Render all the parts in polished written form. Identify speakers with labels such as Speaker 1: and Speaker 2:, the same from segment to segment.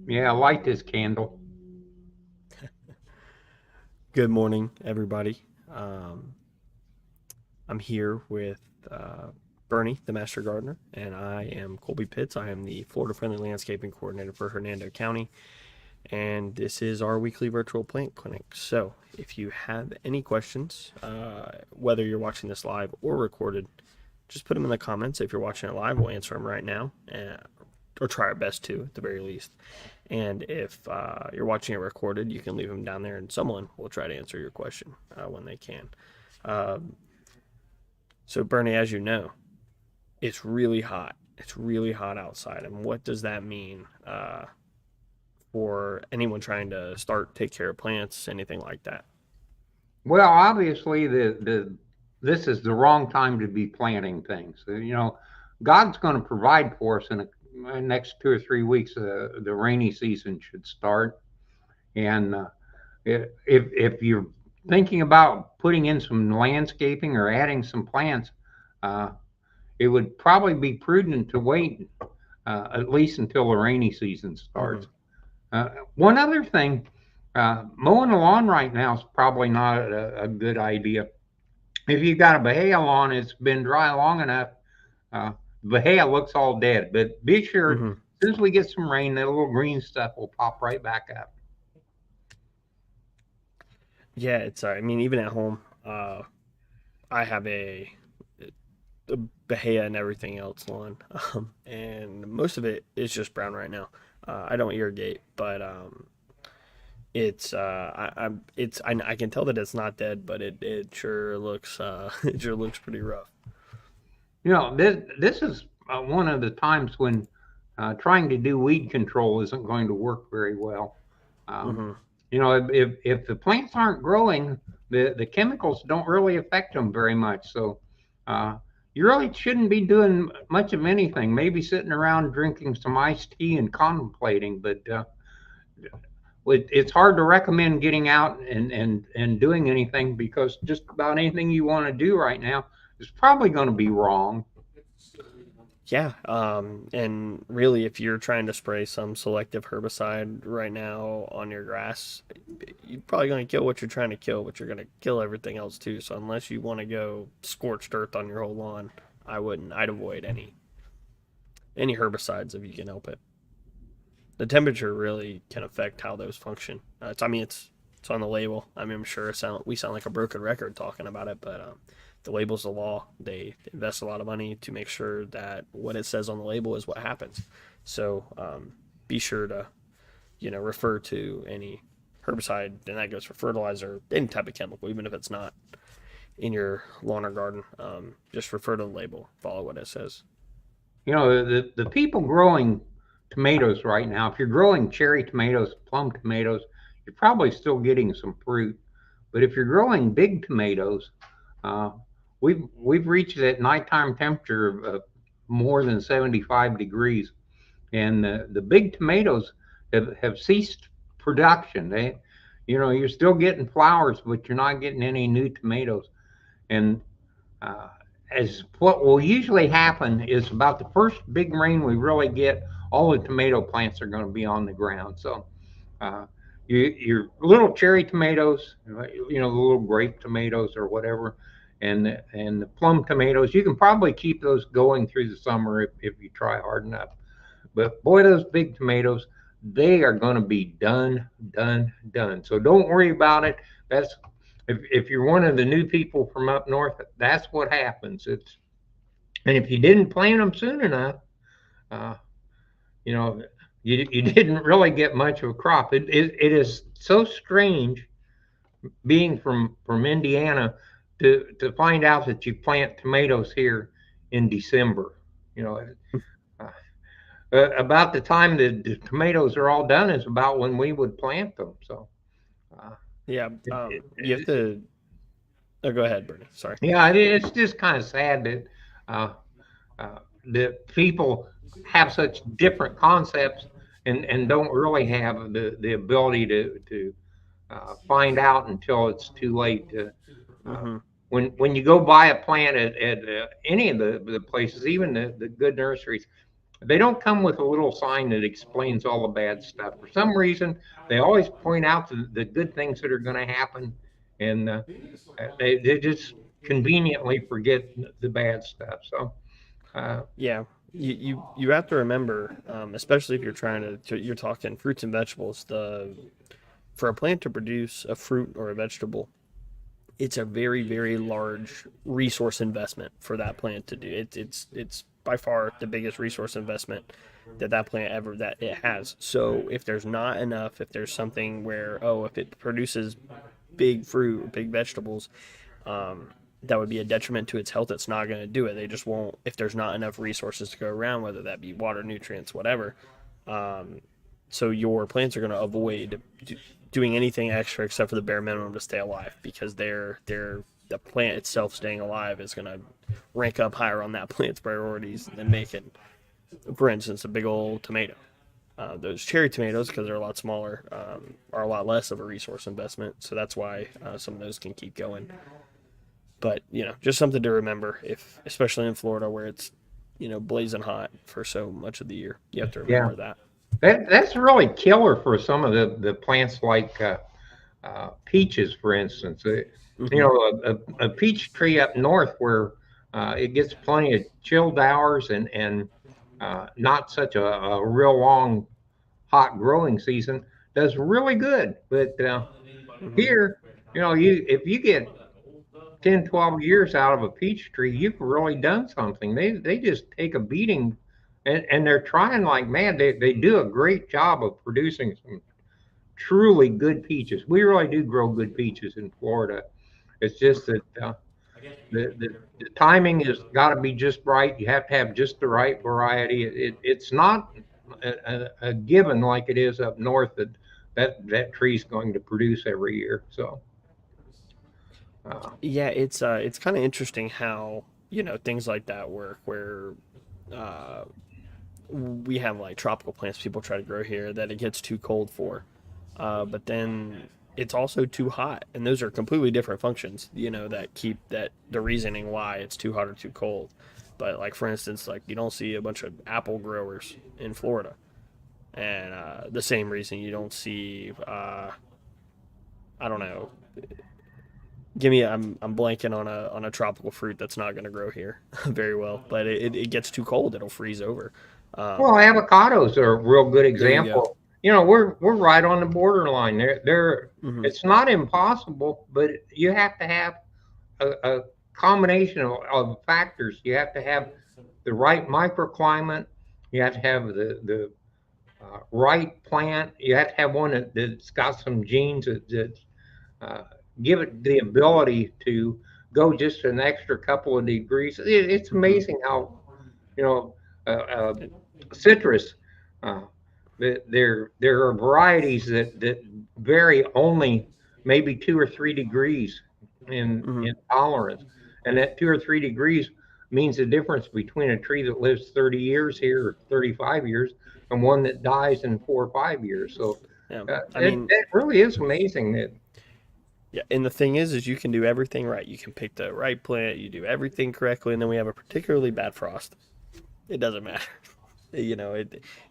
Speaker 1: Yeah, light this candle.
Speaker 2: Good morning, everybody. Um, I'm here with uh, Bernie, the Master Gardener, and I am Colby Pitts. I am the Florida Friendly Landscaping Coordinator for Hernando County, and this is our weekly virtual plant clinic. So, if you have any questions, whether you're watching this live or recorded, just put them in the comments. If you're watching it live, we'll answer them right now, or try our best to, at the very least. And if you're watching it recorded, you can leave them down there, and someone will try to answer your question when they can. Um, so, Bernie, as you know, it's really hot. It's really hot outside. And what does that mean for anyone trying to take care of plants, anything like that?
Speaker 1: Well, obviously, the this is the wrong time to be planting things. God's going to provide for us in the next 2 or 3 weeks. The rainy season should start, and if you're thinking about putting in some landscaping or adding some plants, uh, it would probably be prudent to wait at least until the rainy season
Speaker 2: Mm-hmm.
Speaker 1: starts. One other thing, mowing the lawn right now is probably not a good idea. If you got a bahia lawn, it's been dry long enough, uh, bahia looks all dead. But be sure, as
Speaker 2: Mm-hmm.
Speaker 1: soon as we get some rain, that little green stuff will pop right back up.
Speaker 2: Yeah, it's. I mean, even at home, I have a bahia and everything else lawn, and most of it is just brown right now. I don't irrigate, but it's I can tell that it's not dead, but it sure looks it sure looks pretty rough.
Speaker 1: This is one of the times when trying to do weed control isn't going to work very well. Um,
Speaker 2: Mm-hmm.
Speaker 1: if the plants aren't growing, the chemicals don't really affect them very much. So uh, you really shouldn't be doing much of anything. Maybe sitting around drinking some iced tea and contemplating, but it's hard to recommend getting out and doing anything because just about anything you want to do right now is probably going to be wrong.
Speaker 2: Yeah, and really, if you're trying to spray some selective herbicide right now on your grass, you're probably going to kill what you're trying to kill, but you're going to kill everything else too. So unless you want to go scorched earth on your whole lawn, I wouldn't. I'd avoid any herbicides if you can help it. The temperature really can affect how those function. It's on the label. I mean, I'm sure we sound like a broken record talking about it, but the label's the law. They invest a lot of money to make sure that what it says on the label is what happens. So be sure to refer to any herbicide, and that goes for fertilizer, any type of chemical, even if it's not in your lawn or garden. Just refer to the label, follow what it says.
Speaker 1: The people growing tomatoes right now, if you're growing cherry tomatoes, plum tomatoes, you're probably still getting some fruit. But if you're growing big tomatoes, uh, we've reached that nighttime temperature of more than 75 degrees, and the big tomatoes have ceased production. You're still getting flowers, but you're not getting any new tomatoes. And uh, as what will usually happen is about the first big rain we really get, all the tomato plants are going to be on the ground. So uh, your little cherry tomatoes, the little grape tomatoes or whatever, and the plum tomatoes, you can probably keep those going through the summer if you try hard enough. But boy, those big tomatoes, they are going to be done, done, done. So don't worry about it. That's if you're one of the new people from up north, that's what happens. And if you didn't plant them soon enough, uh, you know, you didn't really get much of a crop. It is so strange being from Indiana to find out that you plant tomatoes here in December. You know, uh, about the time the tomatoes are all done is about when we would plant them. So, uh,
Speaker 2: Yeah,
Speaker 1: it,
Speaker 2: you have
Speaker 1: it,
Speaker 2: to. Oh, go ahead, Bernie. Sorry.
Speaker 1: yeah, it's just kind of sad uh, that people have such different concepts and don't really have the ability to find out until it's too late. Uh,
Speaker 2: Mm-hmm.
Speaker 1: when you go buy a plant at any of the places, even the good nurseries, They don't come with a little sign that explains all the bad stuff. For some reason, they always point out the good things that are going to happen, and they just conveniently forget the bad stuff. So, uh,
Speaker 2: Yeah, you have to remember, especially if you're trying you're talking fruits and vegetables. The For a plant to produce a fruit or a vegetable, it's a very very large resource investment for that plant to do. It's by far the biggest resource investment that plant ever that it has. So if there's not enough, if there's something where, oh, if it produces big fruit, big vegetables, um, that would be a detriment to its health. It's not going to do it. They just won't, if there's not enough resources to go around, whether that be water, nutrients, whatever. Um, so your plants are going to avoid doing anything extra except for the bare minimum to stay alive, because the plant itself staying alive is going to rank up higher on that plant's priorities than making, for instance, a big old tomato. Those cherry tomatoes, because they're a lot smaller, are a lot less of a resource investment. So that's why some of those can keep going. But just something to remember, if especially in Florida where it's blazing hot for so much of the year, you have to
Speaker 1: yeah,
Speaker 2: remember that.
Speaker 1: that's really killer for some of the plants like peaches, for instance.
Speaker 2: Hmm.
Speaker 1: A peach tree up north where it gets plenty of chilled hours and not such a real long hot growing season does really good. But
Speaker 2: Hmm.
Speaker 1: here, you if you get 10, 12 years out of a peach tree, you've really done something. They just take a beating, and they're trying like mad. They do a great job of producing some truly good peaches. We really do grow good peaches in Florida. It's just that the timing has got to be just right. You have to have just the right variety. It's not a given like it is up north that tree's going to produce every year. So, uh,
Speaker 2: Yeah, it's kind of interesting how things like that work, where uh, we have like tropical plants people try to grow here that it gets too cold for, but then it's also too hot, and those are completely different functions. That keep that the reasoning why it's too hot or too cold. But like for instance, like you don't see a bunch of apple growers in Florida, and the same reason you don't see I don't know. Give me I'm blanking on a tropical fruit that's not going to grow here very well, but it gets too cold, it'll freeze over.
Speaker 1: well,
Speaker 2: Um,
Speaker 1: avocados are a real good
Speaker 2: there you go.
Speaker 1: example. We're right on the borderline. They're
Speaker 2: Hmm.
Speaker 1: It's not impossible, but you have to have a combination of factors. You have to have the right microclimate. You have to have the right plant. You have to have one that's got some genes that uh, give it the ability to go just an extra couple of degrees. It's
Speaker 2: Hmm.
Speaker 1: amazing how you know uh, uh, citrus. Uh, there are varieties that vary only maybe 2 or 3 degrees
Speaker 2: Hmm.
Speaker 1: in tolerance, and that 2 or 3 degrees means the difference between a tree that lives 30 years here or 35 years and one that dies in 4 or 5 years. So
Speaker 2: Yeah, I
Speaker 1: it,
Speaker 2: mean,
Speaker 1: it really is amazing that
Speaker 2: yeah, and the thing is you can do everything right. You can pick the right plant, you do everything correctly, and then we have a particularly bad frost. It doesn't matter.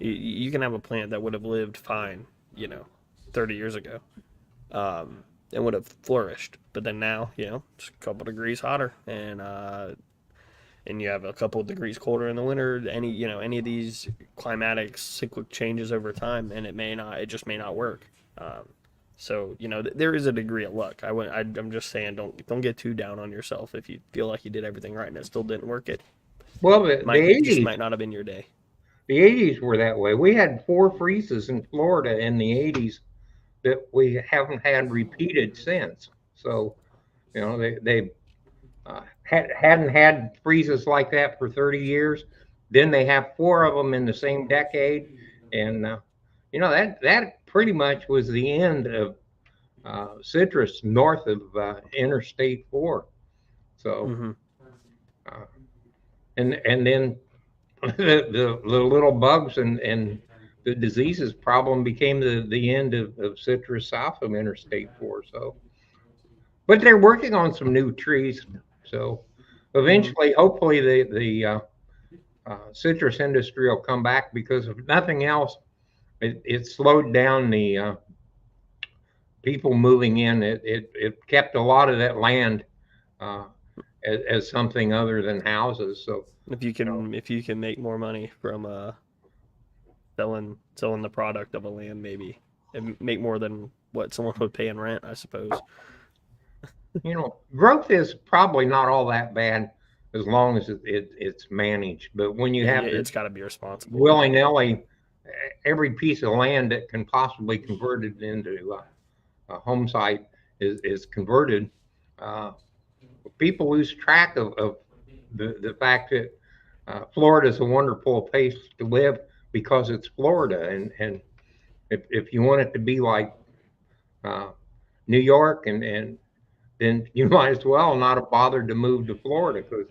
Speaker 2: You can have a plant that would have lived fine, you know, 30 years ago, and would have flourished. But then now, just a couple degrees hotter, and you have a couple of degrees colder in the winter. Any of these climatic cyclic changes over time, and it just may not work. So there is a degree of luck. I'm just saying, don't get too down on yourself if you feel like you did everything right and it still didn't work. It
Speaker 1: well the
Speaker 2: might just
Speaker 1: 80s
Speaker 2: might not have been your day.
Speaker 1: the 80s were that way. We had 4 freezes in Florida in the 80s that we haven't had repeated since. So they hadn't had freezes like that for 30 years. Then they have 4 of them in the same decade, and that pretty much was the end of citrus north of Interstate 4. So,
Speaker 2: Hmm.
Speaker 1: uh, and then the little bugs and the diseases problem became the end of citrus south of Interstate 4. So, but they're working on some new trees. So,
Speaker 2: Hmm.
Speaker 1: eventually, hopefully, the citrus industry will come back because if nothing else, it slowed down the people moving in. It kept a lot of that land uh, as something other than houses. So,
Speaker 2: If you can make more money from selling the product of a land, maybe and make more than what someone would pay in rent, I suppose.
Speaker 1: growth is probably not all that bad as long as it's managed. But when you
Speaker 2: Yeah,
Speaker 1: have to
Speaker 2: it's got to be responsible.
Speaker 1: willy nilly, every piece of land that can possibly convert it into a home site is converted. Uh, People lose track of the fact that Florida is a wonderful place to live because it's Florida, and if you want it to be like uh, New York, and then you might as well not have bothered to move to Florida because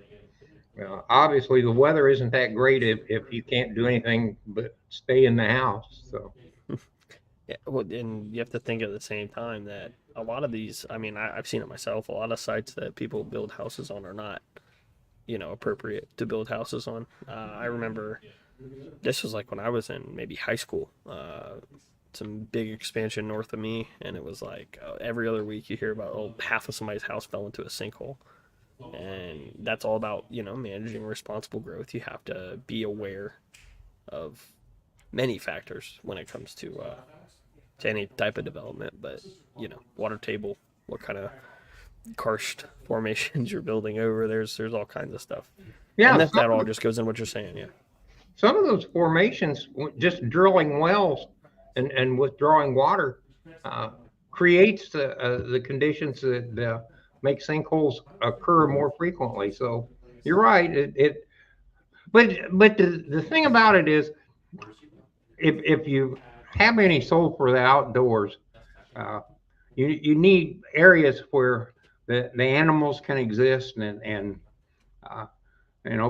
Speaker 1: obviously the weather isn't that great if you can't do anything but stay in the house. So
Speaker 2: Yeah, well, and you have to think at the same time that a lot of these, I mean, I've seen it myself. A lot of sites that people build houses on are not, appropriate to build houses on. I remember this was like when I was in maybe high school. Some big expansion north of me, and it was like every other week you hear about half of somebody's house fell into a sinkhole, and that's all about managing responsible growth. You have to be aware of many factors when it comes to any type of development, but water table, what kind of karst formations you're building over. There's all kinds of stuff, and
Speaker 1: yeah,
Speaker 2: that all just goes in what you're saying. Yeah.
Speaker 1: some of those formations, just drilling wells and withdrawing water, uh, creates the conditions that make sinkholes occur more frequently. So you're right. But the thing about it is, if you have any soul for the outdoors, uh, you need areas where the animals can exist and uh,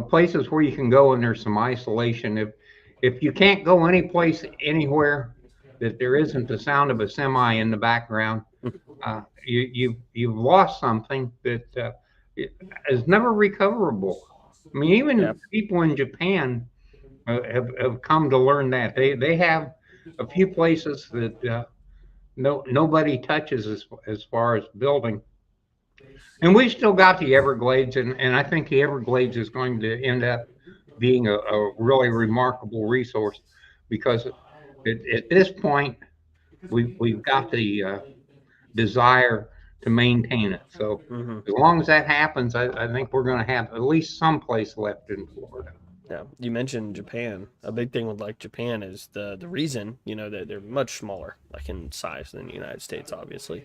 Speaker 1: places where you can go and there's some isolation. If you can't go any place anywhere that there isn't the sound of a semi in the background, you've lost something that is never recoverable. I mean,
Speaker 2: Yeah.
Speaker 1: even people in Japan have come to learn that they have a few places that nobody touches as far as building. And we've still got the Everglades, and I think the Everglades is going to end up being a really remarkable resource because at this point we've got the desire to maintain it. So
Speaker 2: Hmm.
Speaker 1: as long as that happens, I think we're going to have at least some place left in Florida.
Speaker 2: Yeah, you mentioned Japan. A big thing with like Japan is the reason that they're much smaller, like in size than the United States, obviously.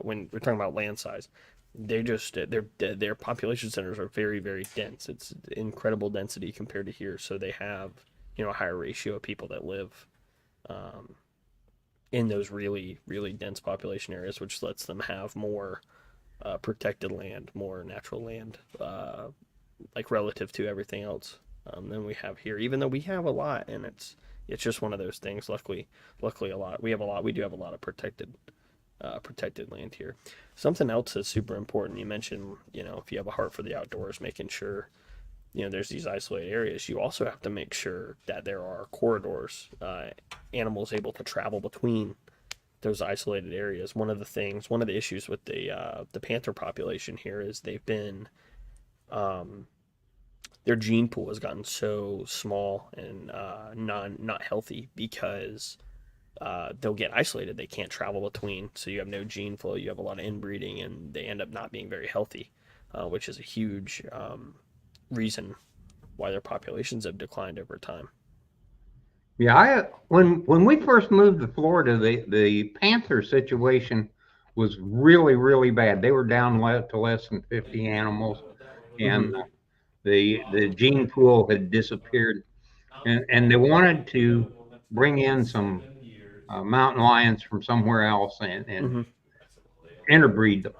Speaker 2: When we're talking about land size, they just their population centers are very very dense. It's incredible density compared to here. So they have a higher ratio of people that live um, in those really really dense population areas, which lets them have more protected land, more natural land, like relative to everything else than we have here. Even though we have a lot, and it's just one of those things. Luckily, a lot we have a lot. We do have a lot of protected land here. Something else that's super important. You mentioned, if you have a heart for the outdoors, making sure there's these isolated areas. You also have to make sure that there are corridors, animals able to travel between those isolated areas. One of the issues with the panther population here is they've been um, their gene pool has gotten so small and not healthy because they'll get isolated. They can't travel between, so you have no gene flow. You have a lot of inbreeding, and they end up not being very healthy, which is a huge reason why their populations have declined over time.
Speaker 1: Yeah, when we first moved to Florida, the panther situation was really really bad. They were down to less than 50 animals,
Speaker 2: Hmm.
Speaker 1: and the gene pool had disappeared, and they wanted to bring in some mountain lions from somewhere else and
Speaker 2: Hmm.
Speaker 1: interbreed them,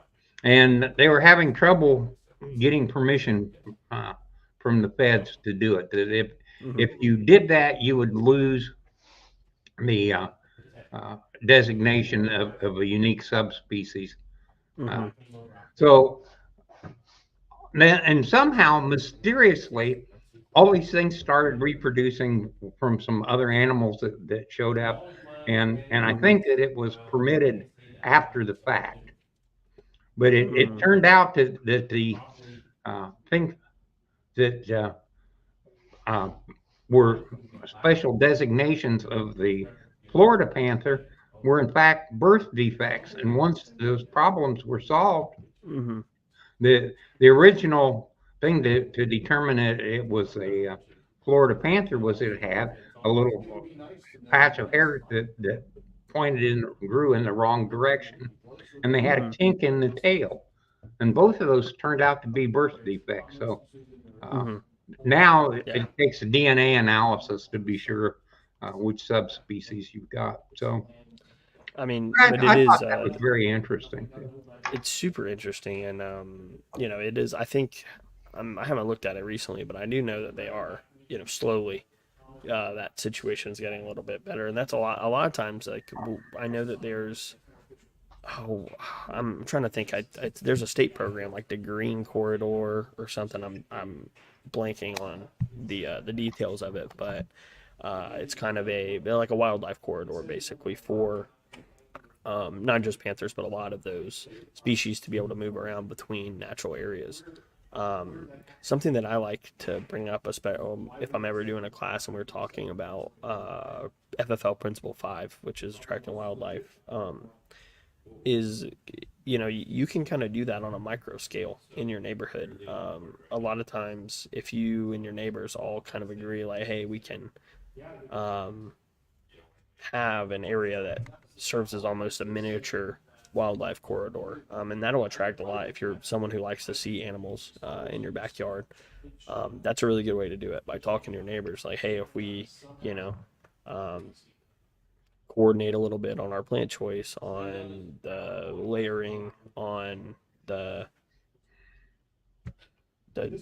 Speaker 1: and they were having trouble getting permission uh, from the feds to do it. That
Speaker 2: Hmm.
Speaker 1: if you did that, you would lose the uh, designation of a unique subspecies. Uh,
Speaker 2: Hmm.
Speaker 1: so and somehow mysteriously all these things started reproducing from some other animals that showed up, and I
Speaker 2: Mm-hmm.
Speaker 1: think that it was permitted after the fact. But it
Speaker 2: Mm.
Speaker 1: turned out that the thing that uh, were special designations of the Florida panther were in fact birth defects. And once those problems were solved,
Speaker 2: Mm-hmm.
Speaker 1: the original thing to determine it was a Florida panther was it had a little patch of hair that pointed in grew in the wrong direction, and they had a
Speaker 2: Mm-hmm.
Speaker 1: kink in the tail, and both of those turned out to be birth defects. So uh,
Speaker 2: Mm-hmm.
Speaker 1: now
Speaker 2: Yeah.
Speaker 1: it takes a DNA analysis to be sure which subspecies you've got. So
Speaker 2: I mean,
Speaker 1: I,
Speaker 2: but
Speaker 1: I
Speaker 2: it
Speaker 1: thought
Speaker 2: is
Speaker 1: that was very interesting too.
Speaker 2: it's super interesting, and it is. I think I haven't looked at it recently, but I do know that they are, slowly. That situation is getting a little bit better, and that's a lot. A lot of times, like I know that there's. Oh, I'm trying to think. There's a state program like the Green Corridor or something. I'm blanking on the details of it, but it's kind of they're like a wildlife corridor basically for not just panthers, but a lot of those species to be able to move around between natural areas. Um, Something that I like to bring up, if I'm ever doing a class and we're talking about FFL Principle 5, which is attracting wildlife, is you can kind of do that on a micro scale in your neighborhood. A lot of times, if you and your neighbors all kind of agree, like, hey, we can um, have an area that serves as almost a miniature wildlife corridor, and that'll attract a lot if you're someone who likes to see animals in your backyard. That's a really good way to do it by talking to your neighbors. Like, hey, if we, you know, um, coordinate a little bit on our plant choice, on the layering, on the the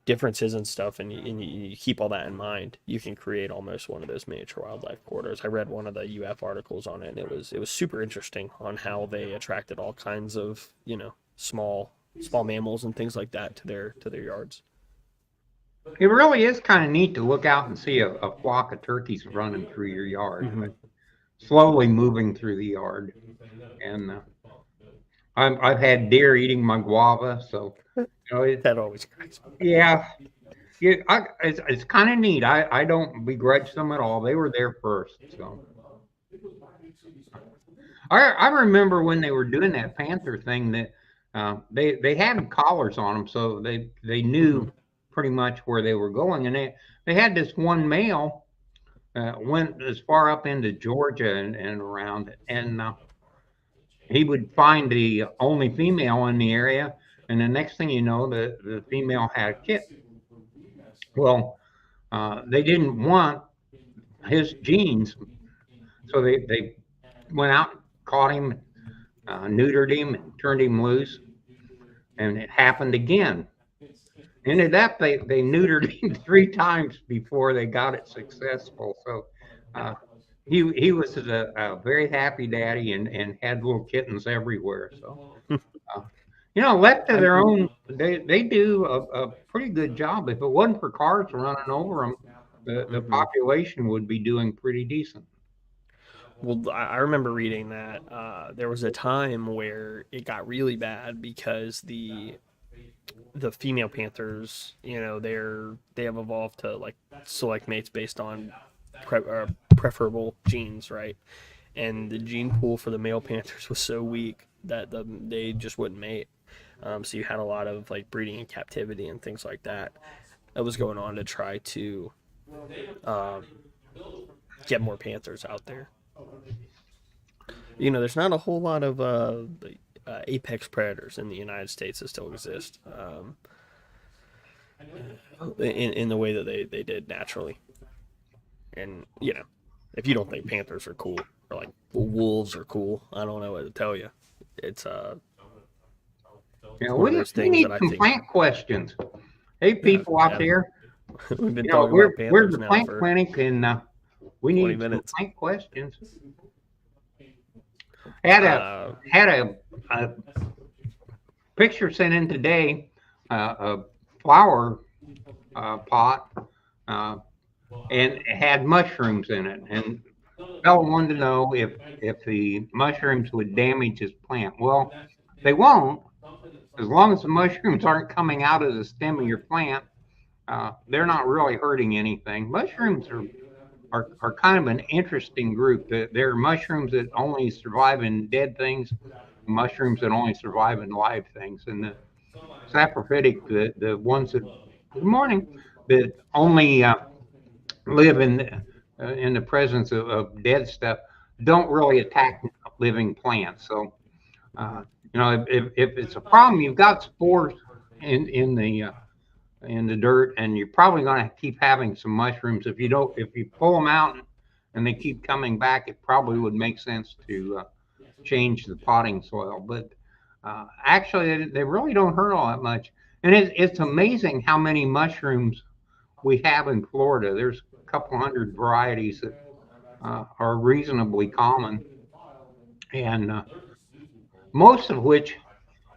Speaker 2: differences and stuff, and you keep all that in mind, you can create almost one of those miniature wildlife corridors. I read one of the UF articles on it, and it was super interesting on how they attracted all kinds of small mammals and things like that to their yards.
Speaker 1: It really is kind of neat to look out and see a flock of turkeys running through your yard,
Speaker 2: Mm-hmm.
Speaker 1: slowly moving through the yard. And I've had deer eating my guava, so
Speaker 2: That always cracks me.
Speaker 1: yeah, it's kind of neat. I don't begrudge them at all. They were there first, so I remember when they were doing that panther thing that they had collars on them, so they
Speaker 2: Mm-hmm.
Speaker 1: knew pretty much where they were going, and they had this one male went as far up into Georgia and around, and he would find the only female in the area, and the next thing you know, the female had a kitten. Well, they didn't want his genes, so they went out, caught him, neutered him, and turned him loose, and it happened again. Ended up they neutered him 3 times before they got it successful. So uh, he was a very happy daddy and had little kittens everywhere. So uh, left to
Speaker 2: I
Speaker 1: their own, they do a pretty good job. If it wasn't for cars running over them, the
Speaker 2: mm-hmm.
Speaker 1: population would be doing pretty decent.
Speaker 2: Well, I remember reading that there was a time where it got really bad because the female panthers, they have evolved to like select mates based on preferable genes, right? And the gene pool for the male panthers was so weak that they just wouldn't mate. So you had a lot of like breeding in captivity and things like that that was going on to try to um, get more panthers out there. There's not a whole lot of apex predators in the United States that still exist in the way that they did naturally. And if you don't think panthers are cool or like wolves are cool, I don't know what to tell you. It's one of those
Speaker 1: We
Speaker 2: things
Speaker 1: need
Speaker 2: that I
Speaker 1: some
Speaker 2: think.
Speaker 1: plant questions. Hey,
Speaker 2: Yeah,
Speaker 1: people out
Speaker 2: yeah.
Speaker 1: there,
Speaker 2: We've been talking about
Speaker 1: we're
Speaker 2: panthers
Speaker 1: the
Speaker 2: now
Speaker 1: plant
Speaker 2: for
Speaker 1: clinic, and we
Speaker 2: 20
Speaker 1: need some
Speaker 2: minutes.
Speaker 1: plant questions. Had a
Speaker 2: Uh,
Speaker 1: had a picture sent in today, a flower pot, uh, and it had mushrooms in it. And fellow wanted to know if the mushrooms would damage his plant. Well, they won't, as long as the mushrooms aren't coming out of the stem of your plant. They're not really hurting anything. Mushrooms are kind of an interesting group. There are mushrooms that only survive in dead things, mushrooms that only survive in live things, and the saprophytic, the ones that, good morning, that only live in the presence of dead stuff, don't really attack living plants. So if it's a problem, you've got spores in the dirt, and you're probably going to keep having some mushrooms. If you pull them out and they keep coming back, it probably would make sense to change the potting soil. But actually, they really don't hurt all that much. And it's amazing how many mushrooms we have in Florida. There's a couple hundred varieties that are reasonably common, and most of which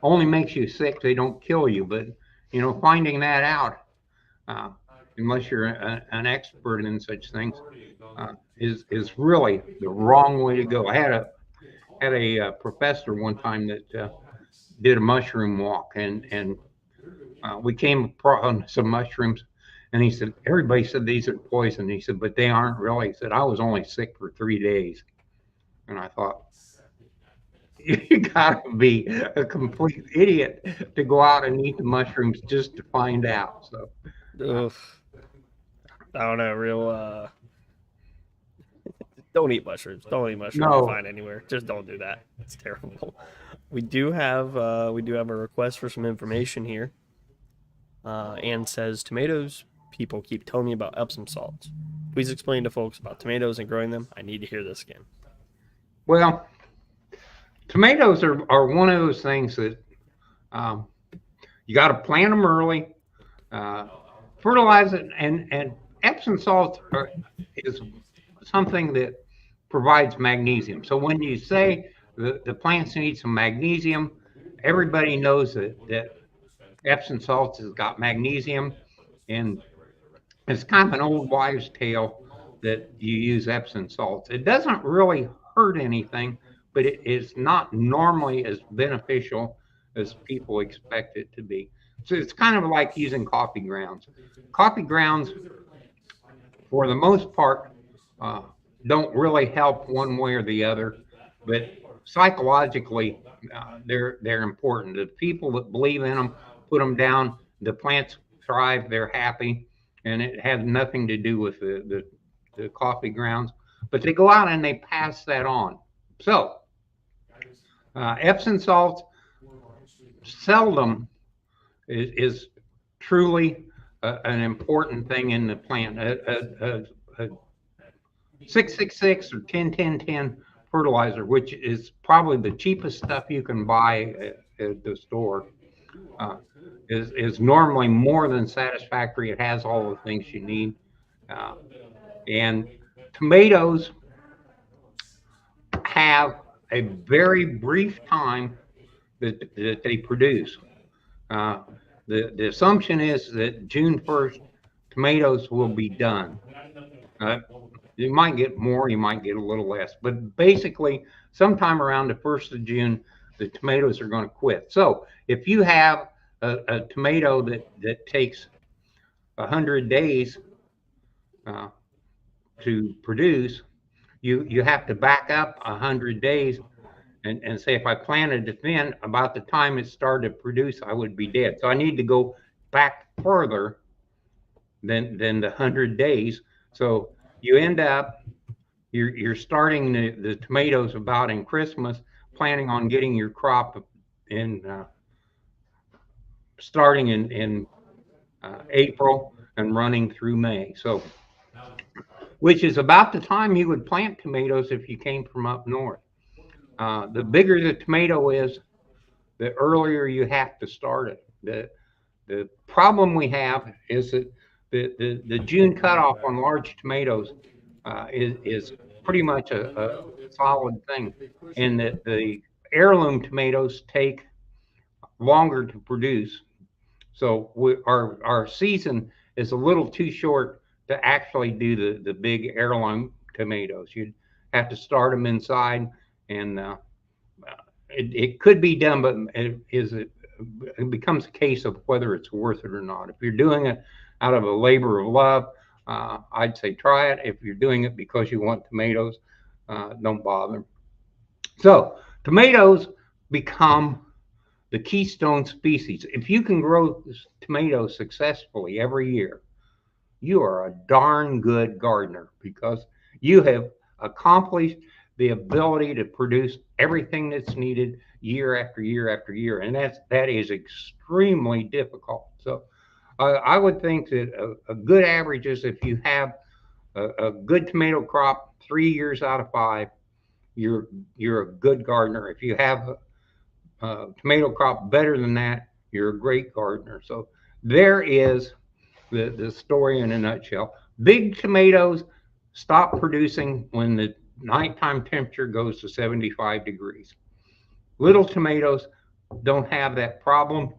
Speaker 1: only makes you sick. They don't kill you, but finding that out, uh, unless you're an expert in such things, is really the wrong way to go. I had a professor one time that did a mushroom walk, and we came upon some mushrooms, and he said everybody said these are poison. He said, but they aren't really. He said I was only sick for 3 days, and I thought, you gotta be a complete idiot to go out and eat the mushrooms just to find out. So,
Speaker 2: Oof. I don't know. Don't eat mushrooms. Don't eat mushrooms you
Speaker 1: no,
Speaker 2: find anywhere. Just don't do that. It's terrible. We do have a request for some information here. Anne says tomatoes. People keep telling me about Epsom salts. Please explain to folks about tomatoes and growing them. I need to hear this again.
Speaker 1: well, tomatoes are one of those things that um, you got to plant them early, uh, fertilize it, and Epsom salt is something that provides magnesium. So when you say the plants need some magnesium, everybody knows that Epsom salts has got magnesium, and it's kind of an old wives' tale that you use Epsom salts. It doesn't really hurt anything, but it is not normally as beneficial as people expect it to be. So it's kind of like using coffee grounds. Coffee grounds, for the most part, uh, don't really help one way or the other, but psychologically, they're important. The people that believe in them put them down. The plants thrive. They're happy, and it has nothing to do with the coffee grounds. But they go out and they pass that on. So Epsom salts seldom is truly an important thing in the plant. A 666 or 10-10-10 fertilizer, which is probably the cheapest stuff you can buy at the store, uh, is normally more than satisfactory. It has all the things you need. Uh, and tomatoes have a very brief time that they produce. Uh, the assumption is that June 1st, tomatoes will be done. Uh, you might get more, you might get a little less, but basically, sometime around the 1st of June, the tomatoes are going to quit. So if you have a tomato that takes 100 days uh, to produce, you have to back up 100 days and say if I planted it then, about the time it started to produce, I would be dead. So I need to go back further than the 100 days. So you end up you're starting the tomatoes about in Christmas, planning on getting your crop in starting in April and running through May. So which is about the time you would plant tomatoes if you came from up north. The bigger the tomato is, the earlier you have to start it. The problem we have is that the June cutoff on large tomatoes is pretty much a solid thing, and that the heirloom tomatoes take longer to produce. So our season is a little too short to actually do the big heirloom tomatoes. You'd have to start them inside, and it could be done, but it becomes a case of whether it's worth it or not. If you're doing it out of a labor of love, I'd say try it. If you're doing it because you want tomatoes, don't bother. So tomatoes become the keystone species. If you can grow tomatoes successfully every year, you are a darn good gardener because you have accomplished the ability to produce everything that's needed year after year after year, and that is extremely difficult. So I would think that a good average is if you have a good tomato crop 3 years out of 5, you're a good gardener. If you have tomato crop better than that, you're a great gardener. So there is the story in a nutshell. Big tomatoes stop producing when the nighttime temperature goes to 75 degrees. Little tomatoes don't have that problem.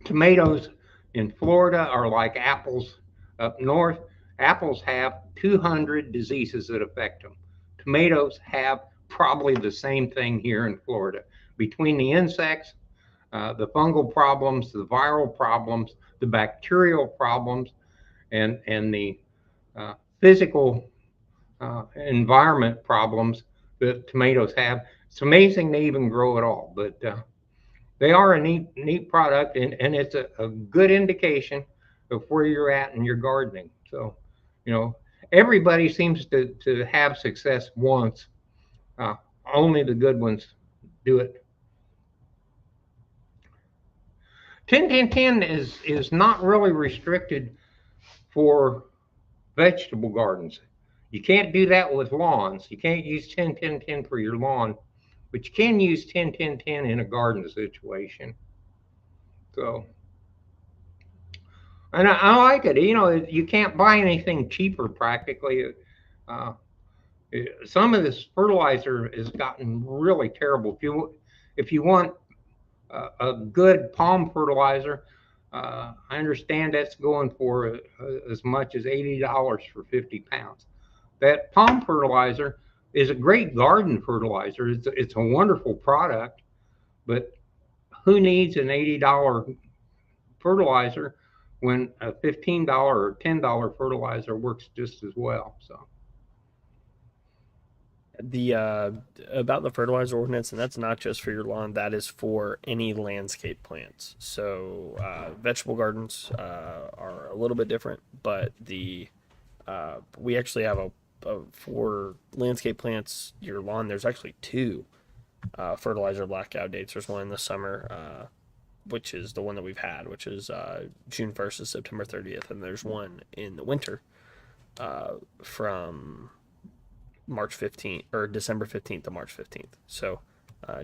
Speaker 1: Tomatoes in Florida are like apples up north. Apples have 200 diseases that affect them. Tomatoes have probably the same thing here in Florida. Between the insects, the fungal problems, the viral problems, the bacterial problems, and the physical environment problems that tomatoes have, it's amazing they even grow at all. But they are a neat product, and it's a good indication of where you're at in your gardening. So, everybody seems to have success once. Only the good ones do it. 10-10-10 is not really restricted for vegetable gardens. You can't do that with lawns. You can't use 10-10-10 for your lawn, but you can use 10-10-10 in a garden situation. So, and I like it. You can't buy anything cheaper practically. Uh, some of this fertilizer has gotten really terrible. If you want a good palm fertilizer, I understand that's going for as much as $80 for 50 pounds. That palm fertilizer is a great garden fertilizer. It's a wonderful product, but who needs an $80 fertilizer when a $15 or $10 fertilizer works just as well? So
Speaker 2: The about the fertilizer ordinance, and that's not just for your lawn, that is for any landscape plants. So vegetable gardens are a little bit different, but the we actually have a for landscape plants, your lawn, there's actually two fertilizer blackout dates. There's one in the summer, which is the one that we've had, which is June 1st to September 30th, and there's one in the winter from March 15th or December 15th to March 15th. So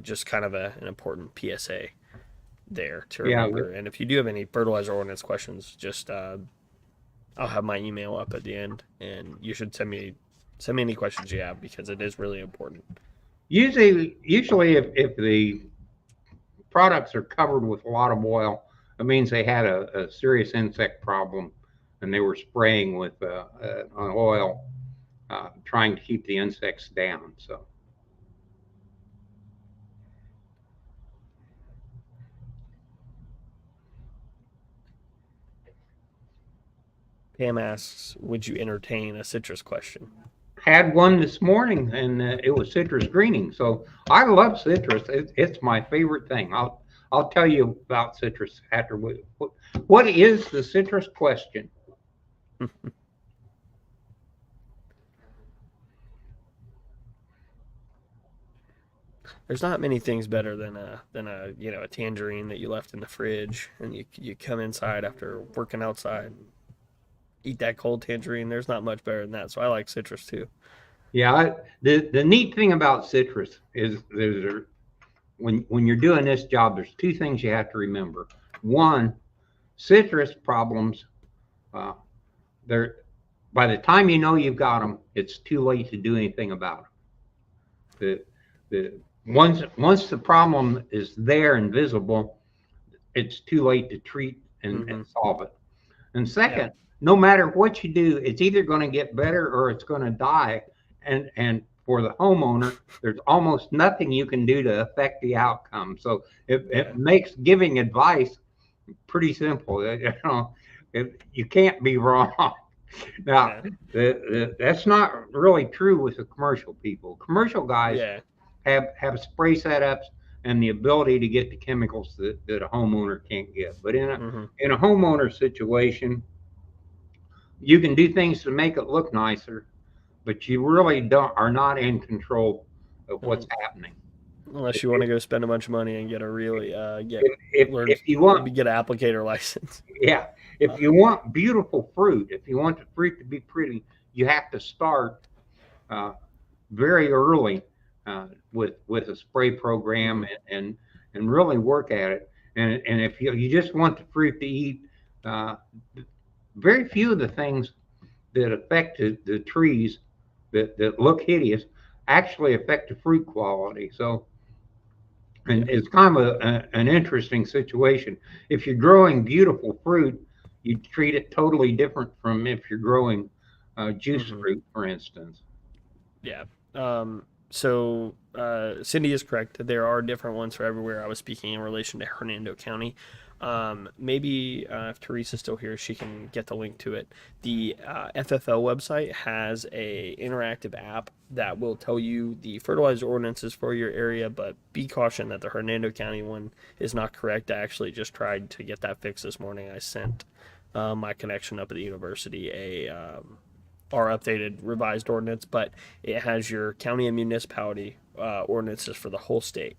Speaker 2: just kind of an important PSA there to remember. Yeah. And if you do have any fertilizer ordinance questions, just I'll have my email up at the end, and you should send me any questions you have because it is really important.
Speaker 1: Usually if the products are covered with a lot of oil, it means they had a serious insect problem, and they were spraying with an oil, trying to keep the insects down. So.
Speaker 2: Pam asks, would you entertain a citrus question?
Speaker 1: Had one this morning, and it was citrus greening. So I love citrus. It's my favorite thing. I'll tell you about citrus after. What is the citrus question?
Speaker 2: There's not many things better than a tangerine that you left in the fridge, and you come inside after working outside and eat that cold tangerine. There's not much better than that. So I like citrus too.
Speaker 1: Yeah, the neat thing about citrus is when you're doing this job, there's two things you have to remember. One, citrus problems, they're by the time you know you've got them, it's too late to do anything about them. Once the problem is there and visible, it's too late to treat and solve it. And
Speaker 2: Yeah.
Speaker 1: second, no matter what you do, it's either going to get better or it's going to die. And for the homeowner, there's almost nothing you can do to affect the outcome. So it
Speaker 2: Yeah.
Speaker 1: makes giving advice pretty simple. You can't be wrong. Now,
Speaker 2: Yeah.
Speaker 1: that's not really true with the commercial people. Commercial guys
Speaker 2: Yeah.
Speaker 1: have spray setups and the ability to get the chemicals that a homeowner can't get. But
Speaker 2: Hmm.
Speaker 1: in a homeowner situation, you can do things to make it look nicer, but you really don't are not in control of what's happening.
Speaker 2: Unless
Speaker 1: If
Speaker 2: you want
Speaker 1: you
Speaker 2: to go spend a bunch of money and get a really learn
Speaker 1: if you want,
Speaker 2: get an applicator license.
Speaker 1: yeah,
Speaker 2: Uh,
Speaker 1: if you want beautiful fruit, if you want the fruit to be pretty, you have to start uh, very early with a spray program
Speaker 2: mhm.
Speaker 1: and really work at it. And if you just want the fruit to eat, uh, very few of the things that affect the trees that look hideous actually affect the fruit quality. So,
Speaker 2: Yeah.
Speaker 1: and it's kind of an interesting situation. If you're growing beautiful fruit, you treat it totally different from if you're growing juice
Speaker 2: Hmm.
Speaker 1: fruit, for instance.
Speaker 2: Yeah. So Cindy is correct. There are different ones for everywhere. I was speaking in relation to Hernando County. Maybe if Teresa's still here, she can get the link to it. The FFL website has a interactive app that will tell you the fertilizer ordinances for your area, but be cautioned that the Hernando County one is not correct. I actually just tried to get that fixed this morning. I sent my connection up at the university our updated revised ordinance, but it has your county and municipality ordinances for the whole state.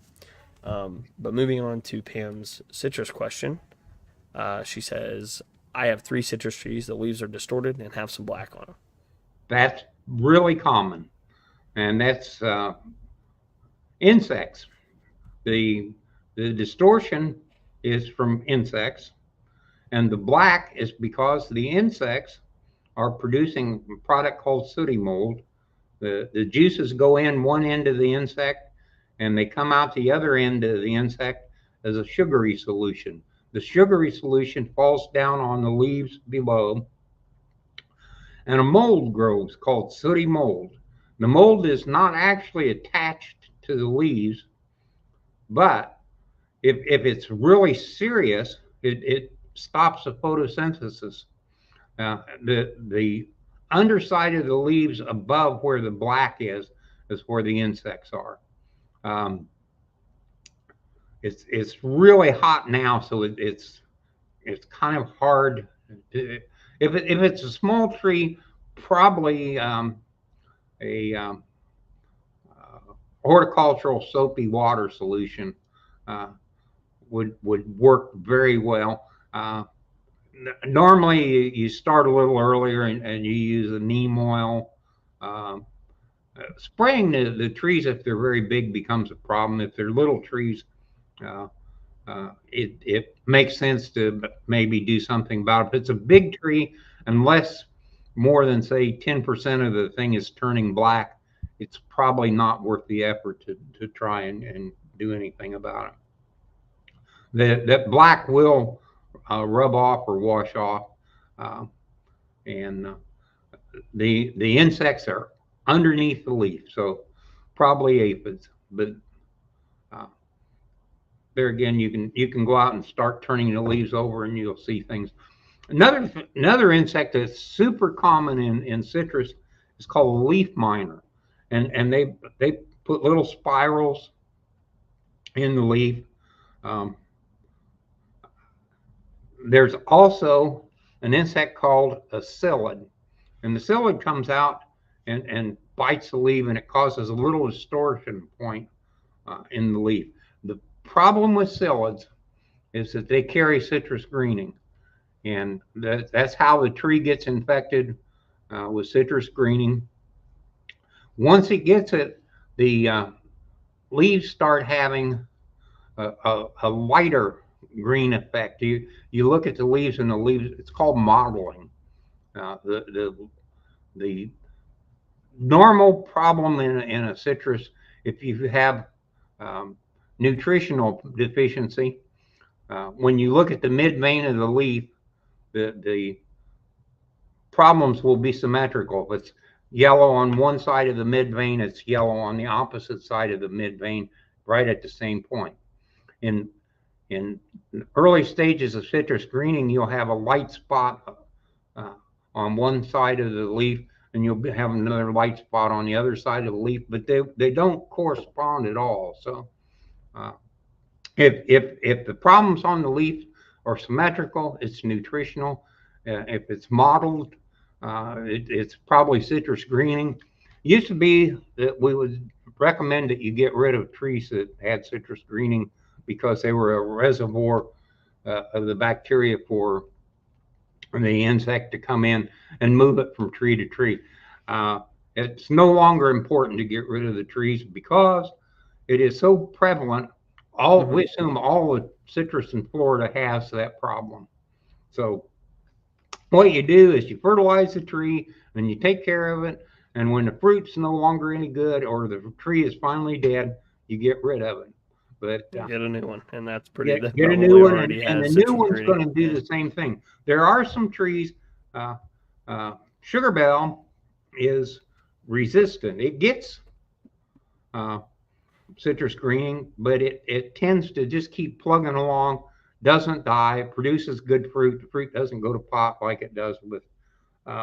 Speaker 2: But moving on to Pam's citrus question, she says, I have 3 citrus trees. The leaves are distorted and have some black on them.
Speaker 1: That's really common, and that's insects. The the distortion is from insects, and the black is because the insects are producing a product called sooty mold. The juices go in one end of the insect, and they come out the other end of the insect as a sugary solution. The sugary solution falls down on the leaves below, and a mold grows called sooty mold. The mold is not actually attached to the leaves, but if it's really serious, it stops the photosynthesis. The underside of the leaves above where the black is where the insects are. Um, it's really hot now, so it's kind of hard. If it's a small tree, probably a horticultural soapy water solution uh, would work very well. Normally, you start a little earlier and you use a neem oil. Um, Spraying the trees, if they're very big, becomes a problem. If they're little trees, uh, it makes sense to maybe do something about it. If it's a big tree, unless more than say 10% of the thing is turning black, it's probably not worth the effort to try and do anything about it. That black will rub off or wash off, uh, and the insects are underneath the leaf, so probably aphids. But uh, there again, you can go out and start turning the leaves over, and you'll see things. Another insect that's super common in citrus is called a leaf miner, and they put little spirals in the leaf. Um, there's also an insect called a psyllid, and the psyllid comes out and bites the leaf, and it causes a little distortion point in the leaf. The problem with psyllids is that they carry citrus greening, and that's how the tree gets infected with citrus greening. Once it gets it, the leaves start having a lighter green effect. You look at the leaves, and the leaves, it's called mottling. The normal problem in a citrus, if you have um, nutritional deficiency, when you look at the mid vein of the leaf, the problems will be symmetrical. If it's yellow on one side of the mid vein, it's yellow on the opposite side of the mid vein, right at the same point. In early stages of citrus greening, you'll have a light spot on one side of the leaf, and you'll have another light spot on the other side of the leaf, but they don't correspond at all. So if the problems on the leaf are symmetrical, it's nutritional. If it's mottled, it's probably citrus greening. Used to be that we would recommend that you get rid of trees that had citrus greening because they were a reservoir of the bacteria for the insect to come in and move it from tree to tree. It's no longer important to get rid of the trees because it is so prevalent. We assume all the citrus in Florida has that problem. So what you do is you fertilize the tree and you take care of it. And when the fruit's no longer any good or the tree is finally dead, you get rid of it. But
Speaker 2: get a new one, and that's pretty.
Speaker 1: Get a new one, and the new one's going to do the same thing. There are some trees. Sugar bell is resistant. It gets citrus greening, but it tends to just keep plugging along, doesn't die, produces good fruit. The fruit doesn't go to pot like it does with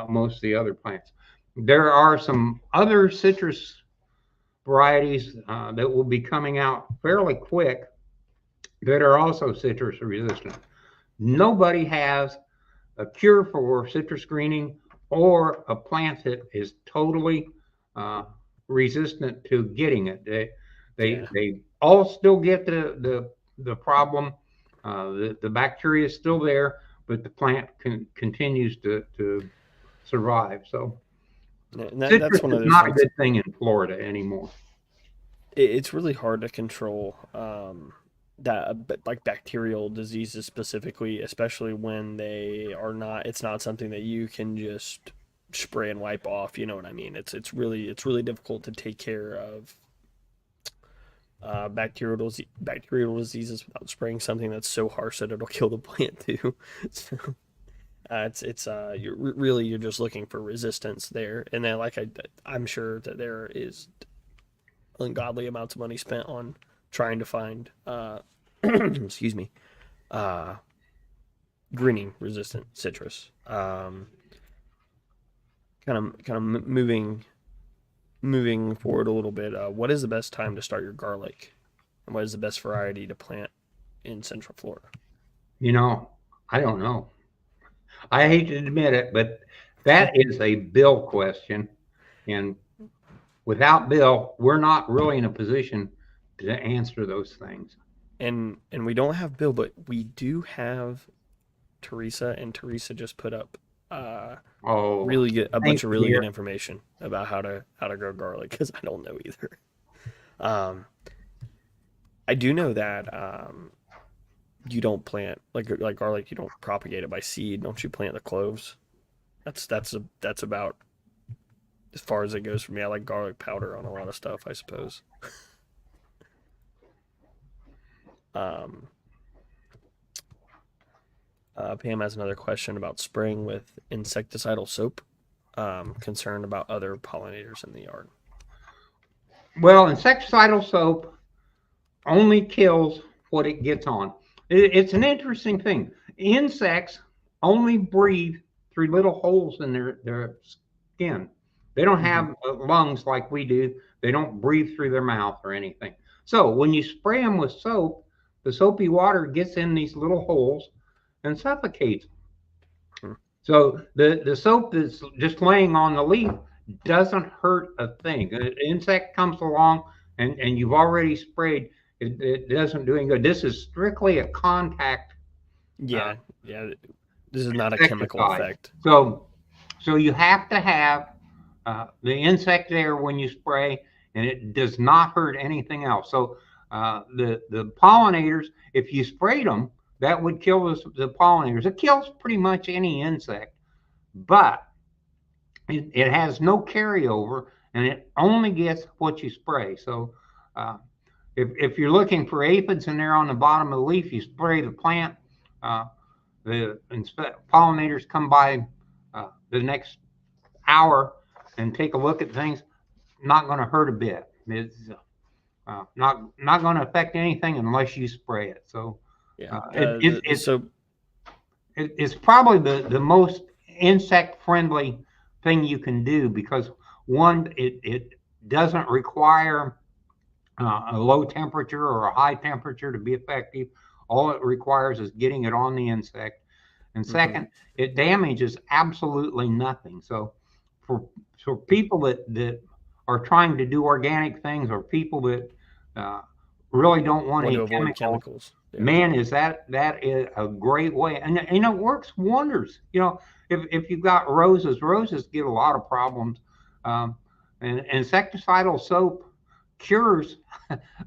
Speaker 1: most of the other plants. There are some other citrus varieties that will be coming out fairly quick that are also citrus resistant. Nobody has a cure for citrus greening or a plant that is totally resistant to getting it. They all still get the problem. The bacteria is still there, but the plant continues to survive. So citrus
Speaker 2: that's one of those
Speaker 1: is not a good thing in Florida anymore.
Speaker 2: It's really hard to control that, like bacterial diseases specifically, especially when they are not. It's not something that you can just spray and wipe off. You know what I mean? It's really difficult to take care of bacterial diseases without spraying something that's so harsh that it'll kill the plant too. So you're just looking for resistance there, and then I'm sure that there is ungodly amounts of money spent on trying to find excuse me, greening resistant citrus. Kind of moving forward a little bit. What is the best time to start your garlic, and what is the best variety to plant in Central Florida?
Speaker 1: I don't know. I hate to admit it, but that is a Bill question, and without Bill, we're not really in a position to answer those things.
Speaker 2: And we don't have Bill, but we do have Teresa, and Teresa just put up really good, a bunch of really good information about how to grow garlic, because I don't know either. I do know that you don't plant like garlic. You don't propagate it by seed. Don't you plant the cloves? That's about as far as it goes for me. I like garlic powder on a lot of stuff, I suppose. Pam has another question about spraying with insecticidal soap. Concerned about other pollinators in the yard.
Speaker 1: Well, insecticidal soap only kills what it gets on. It's an interesting thing. Insects only breathe through little holes in their skin. They don't have lungs like we do. They don't breathe through their mouth or anything. So when you spray them with soap, the soapy water gets in these little holes and suffocates them. So the soap that's just laying on the leaf doesn't hurt a thing. An insect comes along and you've already sprayed, it doesn't do any good. This is strictly a contact.
Speaker 2: Yeah. This is not a chemical effect.
Speaker 1: So you have to have the insect there when you spray, and it does not hurt anything else. So the pollinators, if you sprayed them, that would kill the pollinators. It kills pretty much any insect, but it has no carryover, and it only gets what you spray. So if you're looking for aphids and they're on the bottom of the leaf, you spray the plant. The pollinators come by the next hour and take a look at things, not going to hurt a bit. It's not going to affect anything unless you spray it. So
Speaker 2: Yeah. The
Speaker 1: it's
Speaker 2: soap.
Speaker 1: it's probably the most insect friendly thing you can do because one, it doesn't require a low temperature or a high temperature to be effective. All it requires is getting it on the insect. And
Speaker 2: Mm-hmm.
Speaker 1: second, it damages absolutely nothing. So for people that are trying to do organic things or people that uh, really don't want
Speaker 2: Want to
Speaker 1: any
Speaker 2: avoid
Speaker 1: chemicals,
Speaker 2: chemicals. Yeah.
Speaker 1: man, is that is a great way, and it works wonders. If you've got roses get a lot of problems, um, and insecticidal soap cures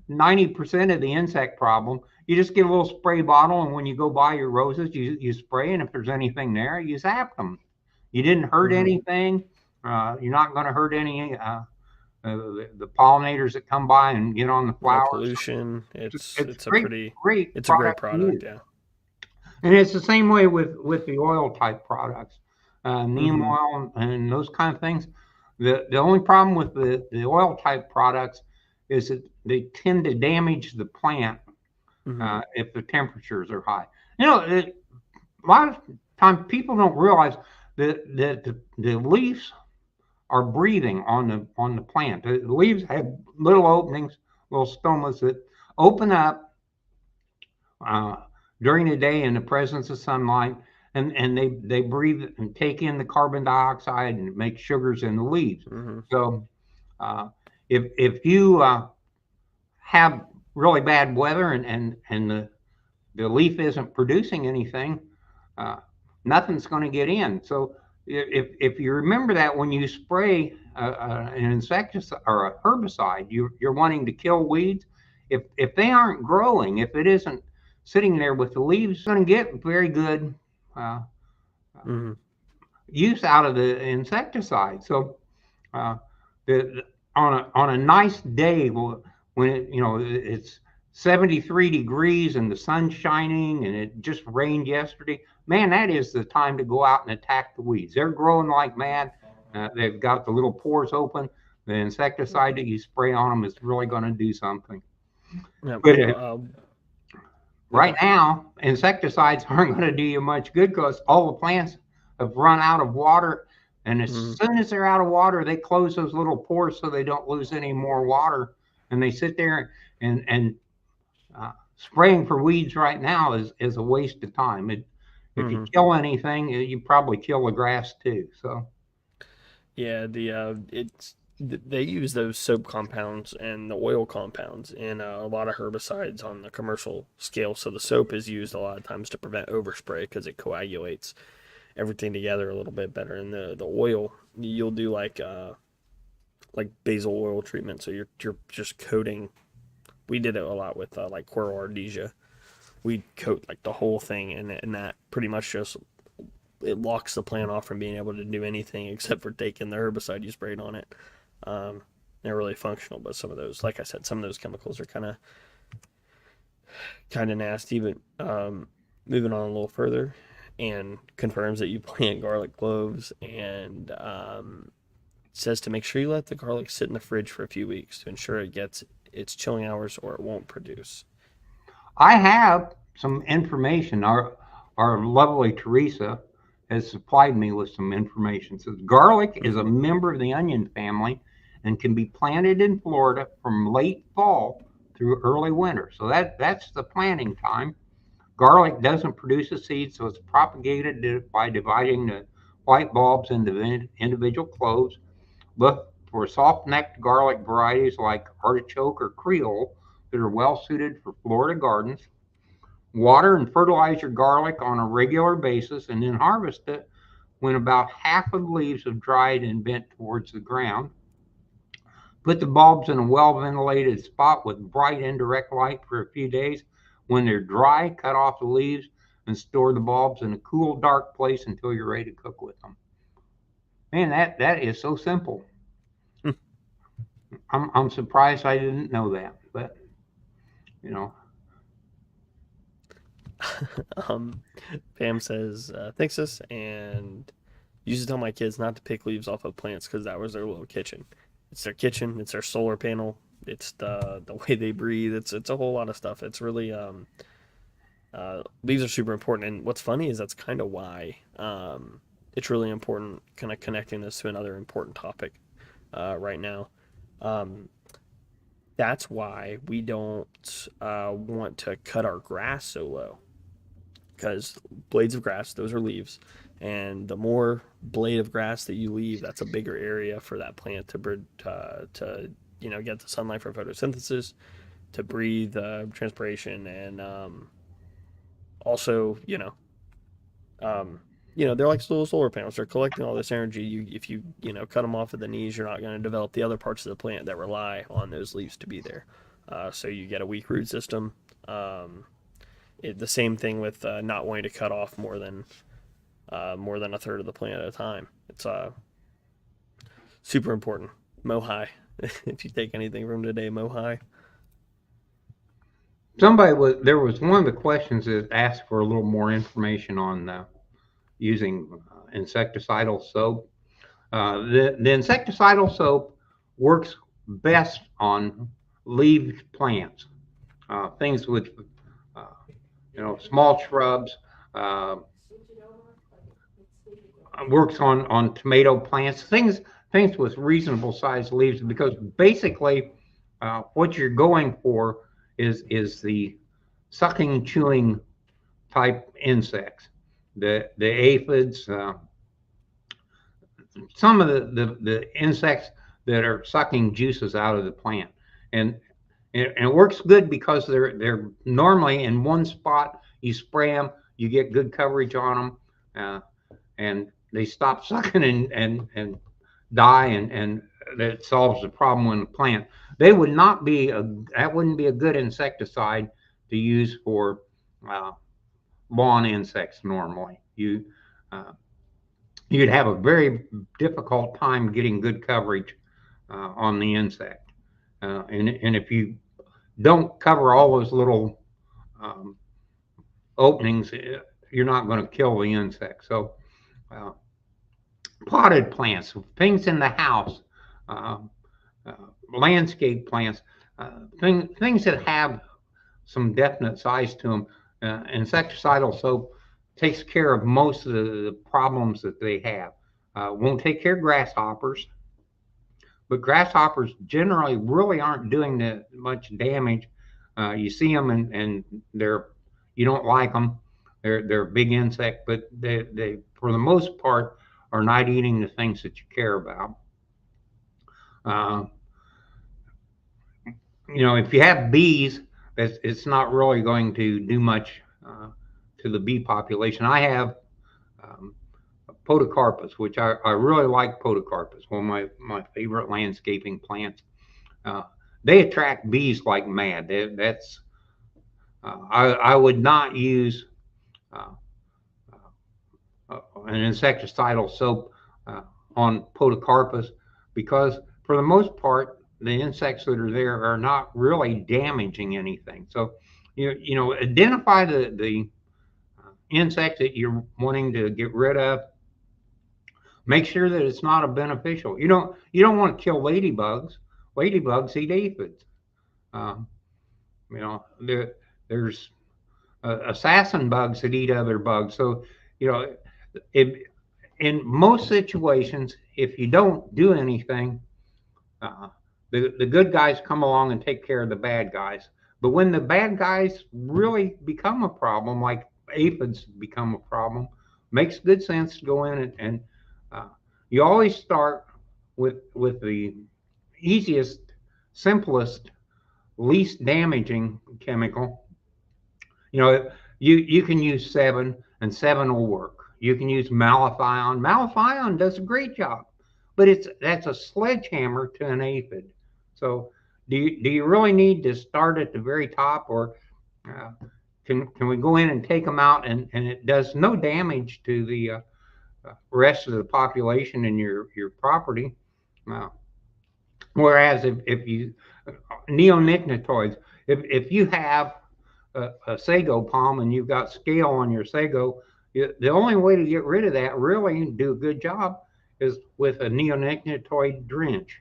Speaker 1: 90% of the insect problem. You just get a little spray bottle, and when you go buy your roses, you spray, and if there's anything there, you zap them. You didn't hurt
Speaker 2: Mm-hmm.
Speaker 1: anything. You're not going to hurt any the pollinators that come by and get on the
Speaker 2: No
Speaker 1: flowers.
Speaker 2: pollution.
Speaker 1: It's
Speaker 2: It's a
Speaker 1: great,
Speaker 2: pretty.
Speaker 1: great
Speaker 2: It's a great
Speaker 1: product to
Speaker 2: product.
Speaker 1: use.
Speaker 2: Yeah.
Speaker 1: And it's the same way with the oil type products, neem
Speaker 2: Mm-hmm.
Speaker 1: oil and those kind of things. The only problem with the oil type products is that they tend to damage the plant
Speaker 2: Mm-hmm.
Speaker 1: if the temperatures are high. A lot of times people don't realize that the leaves are breathing on the plant. The leaves have little openings, little stomas that open up uh, during the day in the presence of sunlight, and they breathe and take in the carbon dioxide and make sugars in the leaves.
Speaker 2: Mm-hmm.
Speaker 1: So uh, if you have really bad weather and the leaf isn't producing anything, uh, nothing's going to get in. So if you remember that when you spray an insecticide or a herbicide, you're wanting to kill weeds. If they aren't growing, if it isn't sitting there with the leaves, it's going to get very good uh,
Speaker 2: Mm-hmm.
Speaker 1: use out of the insecticide. So uh, on a nice day when it's 73 degrees and the sun's shining and it just rained yesterday, man, that is the time to go out and attack the weeds. They're growing like mad. They've got the little pores open. The insecticide that you spray on them is really going to do something.
Speaker 2: Yeah.
Speaker 1: But right
Speaker 2: Okay.
Speaker 1: now, insecticides aren't going to do you much good because all the plants have run out of water. And as
Speaker 2: Mm-hmm.
Speaker 1: soon as they're out of water, they close those little pores so they don't lose any more water. And they sit there and spraying for weeds right now is a waste of time. If you
Speaker 2: Mm-hmm.
Speaker 1: kill anything, you probably kill the grass too. So
Speaker 2: Yeah. They use those soap compounds and the oil compounds in a lot of herbicides on the commercial scale. So the soap is used a lot of times to prevent overspray because it coagulates everything together a little bit better. And the oil, you'll do like basil oil treatment. So you're just coating. We did it a lot with like coral ardesia. We coat like the whole thing, and that pretty much just it locks the plant off from being able to do anything except for taking the herbicide you sprayed on it. Um, they're really functional, but some of those, like I said, some of those chemicals are kind of nasty. But moving on a little further, and confirms that you plant garlic cloves, and says to make sure you let the garlic sit in the fridge for a few weeks to ensure it gets its chilling hours or it won't produce.
Speaker 1: I have some information. Our lovely Teresa has supplied me with some information. It says garlic is a
Speaker 2: Mm-hmm.
Speaker 1: member of the onion family and can be planted in Florida from late fall through early winter. So that's the planting time. Garlic doesn't produce a seed, so it's propagated by dividing the white bulbs into individual cloves. Look for soft-necked garlic varieties like artichoke or Creole that are well suited for Florida gardens. Water and fertilize your garlic on a regular basis and then harvest it when about half of the leaves have dried and bent towards the ground. Put the bulbs in a well ventilated spot with bright indirect light for a few days. When they're dry, cut off the leaves and store the bulbs in a cool, dark place until you're ready to cook with them. Man, that is so simple. I'm surprised I didn't know that, but you know,
Speaker 2: um, Pam says, thanks us, and used to tell my kids not to pick leaves off of plants because that was their little kitchen. It's their kitchen. It's their solar panel. It's the way they breathe. It's a whole lot of stuff. It's really leaves are super important. And what's funny is that's kind of why it's really important. Kind of connecting this to another important topic right now. Um, that's why we don't want to cut our grass so low, because blades of grass, those are leaves, and the more blade of grass that you leave, that's a bigger area for that plant to get the sunlight for photosynthesis, to breathe transpiration, and also um, they're like little solar panels. They're collecting all this energy. If you cut them off at the knees, you're not going to develop the other parts of the plant that rely on those leaves to be there. So you get a weak root system. The same thing with not wanting to cut off more than a third of the plant at a time. It's super important. Mow high. If you take anything from today, mow high.
Speaker 1: There was one of the questions that asked for a little more information on using insecticidal soap. The insecticidal soap works best on leaved plants, things with small shrubs. Works on tomato plants, things with reasonable sized leaves, because basically what you're going for is the sucking, chewing type insects, the aphids, some of the insects that are sucking juices out of the plant, and it works good because they're normally in one spot. You spray them, you get good coverage on them, and they stop sucking and die, and that solves the problem in the plant. That wouldn't be a good insecticide to use for lawn insects normally. You'd have a very difficult time getting good coverage on the insect, and if you don't cover all those little openings, you're not going to kill the insect. So uh, potted plants, things in the house, uh, uh, landscape plants, things that have some definite size to them. Insecticidal soap takes care of most of the problems that they have. Won't take care of grasshoppers, but grasshoppers generally really aren't doing that much damage. You see them and you don't like them. They're a big insect, but they for the most part are not eating the things that you care about. Uh, if you have bees, it's not really going to do much to the bee population. I have um, podocarpus, which I really like podocarpus, one of my favorite landscaping plants. Uh, they attract bees like mad. That's I would not use uh, an insecticidal soap on podocarpus, because for the most part the insects that are there are not really damaging anything. So identify the insect that you're wanting to get rid of. Make sure that it's not a beneficial. You don't want to kill ladybugs. Ladybugs eat aphids. Um, there's assassin bugs that eat other bugs. So you know if in most situations, if you don't do anything, uh, the good guys come along and take care of the bad guys. But when the bad guys really become a problem, like aphids become a problem, makes good sense to go in and uh, you always start with the easiest, simplest, least damaging chemical. You can use Sevin, and Sevin will work. You can use malathion. Malathion does a great job, but that's a sledgehammer to an aphid. So do you really need to start at the very top, or uh, can we go in and take them out, and it does no damage to the rest of the population in your property? Uh, Whereas if you neonicotinoids, if you have a sago palm and you've got scale on your sago, The only way to get rid of that, really, and do a good job, is with a neonicotinoid drench,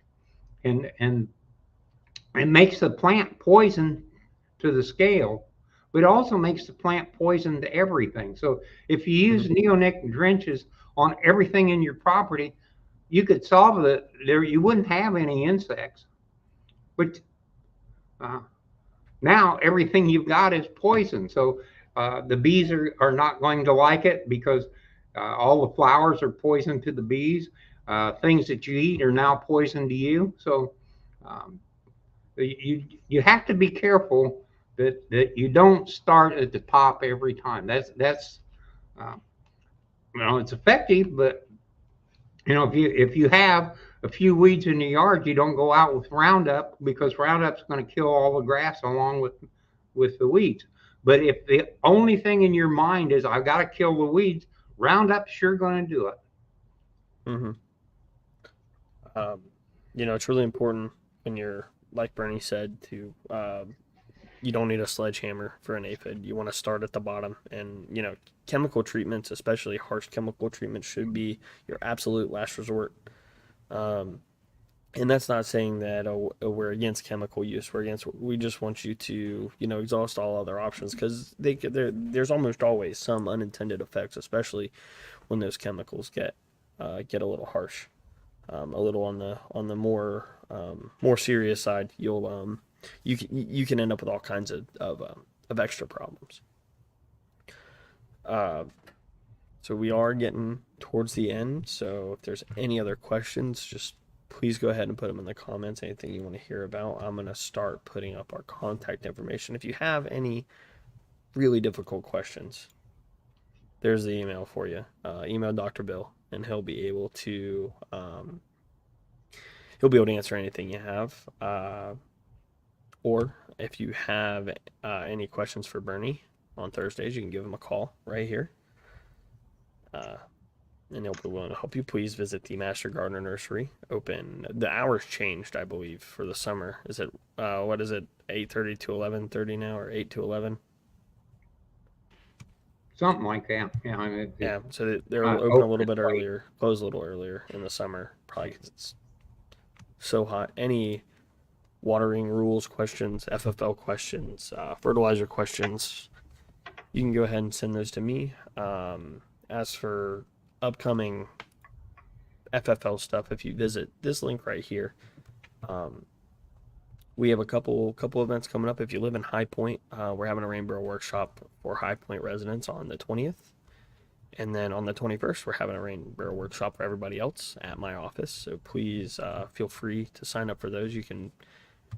Speaker 1: and it makes the plant poison to the scale, but it also makes the plant poison to everything. So if you
Speaker 2: Hmm.
Speaker 1: use neonic drenches on everything in your property, you could solve the there. You wouldn't have any insects, but uh, now everything you've got is poison. So the bees are not going to like it because all the flowers are poison to the bees. Things that you eat are now poison to you. So um, you have to be careful that you don't start at the top every time. That's uh, it's effective, but if you have a few weeds in the yard, you don't go out with Roundup because Roundup's going to kill all the grass along with the weeds. But if the only thing in your mind is I've got to kill the weeds, Roundup's sure going to do it.
Speaker 2: Hmm. Um, it's really important when you're, like Bernie said, to you don't need a sledgehammer for an aphid. You want to start at the bottom, and chemical treatments, especially harsh chemical treatments, should be your absolute last resort. Um, and that's not saying that we're against chemical use. We just want you to exhaust all other options because there's almost always some unintended effects, especially when those chemicals get a little harsh, a little on the more serious side. You can end up with all kinds of extra problems. Uh, so we are getting towards the end. So if there's any other questions, just please go ahead and put them in the comments. Anything you want to hear about, I'm going to start putting up our contact information. If you have any really difficult questions, there's the email for you. Email Dr. Bill, and he'll be able to answer anything you have. Or if you have any questions for Bernie on Thursdays, you can give him a call right here. Uh, and he'll be willing to help you. Please visit the Master Gardener Nursery. Open. The hours changed, I believe, for the summer. Is it what is it? 8:30 to 11:30 now, or 8 to 11?
Speaker 1: Something like that. Yeah, I mean,
Speaker 2: Yeah. So they're open a
Speaker 1: open
Speaker 2: little
Speaker 1: it
Speaker 2: bit
Speaker 1: late.
Speaker 2: earlier, close a little earlier in the summer, probably because it's so hot. Any watering rules questions, FFL questions, fertilizer questions, you can go ahead and send those to me. As for upcoming FFL stuff, if you visit this link right here, um, we have a couple events coming up. If you live in High Point, we're having a rainbow workshop for High Point residents on the 20th. And then on the 21st, we're having a rainbow workshop for everybody else at my office. So please feel free to sign up for those. You can,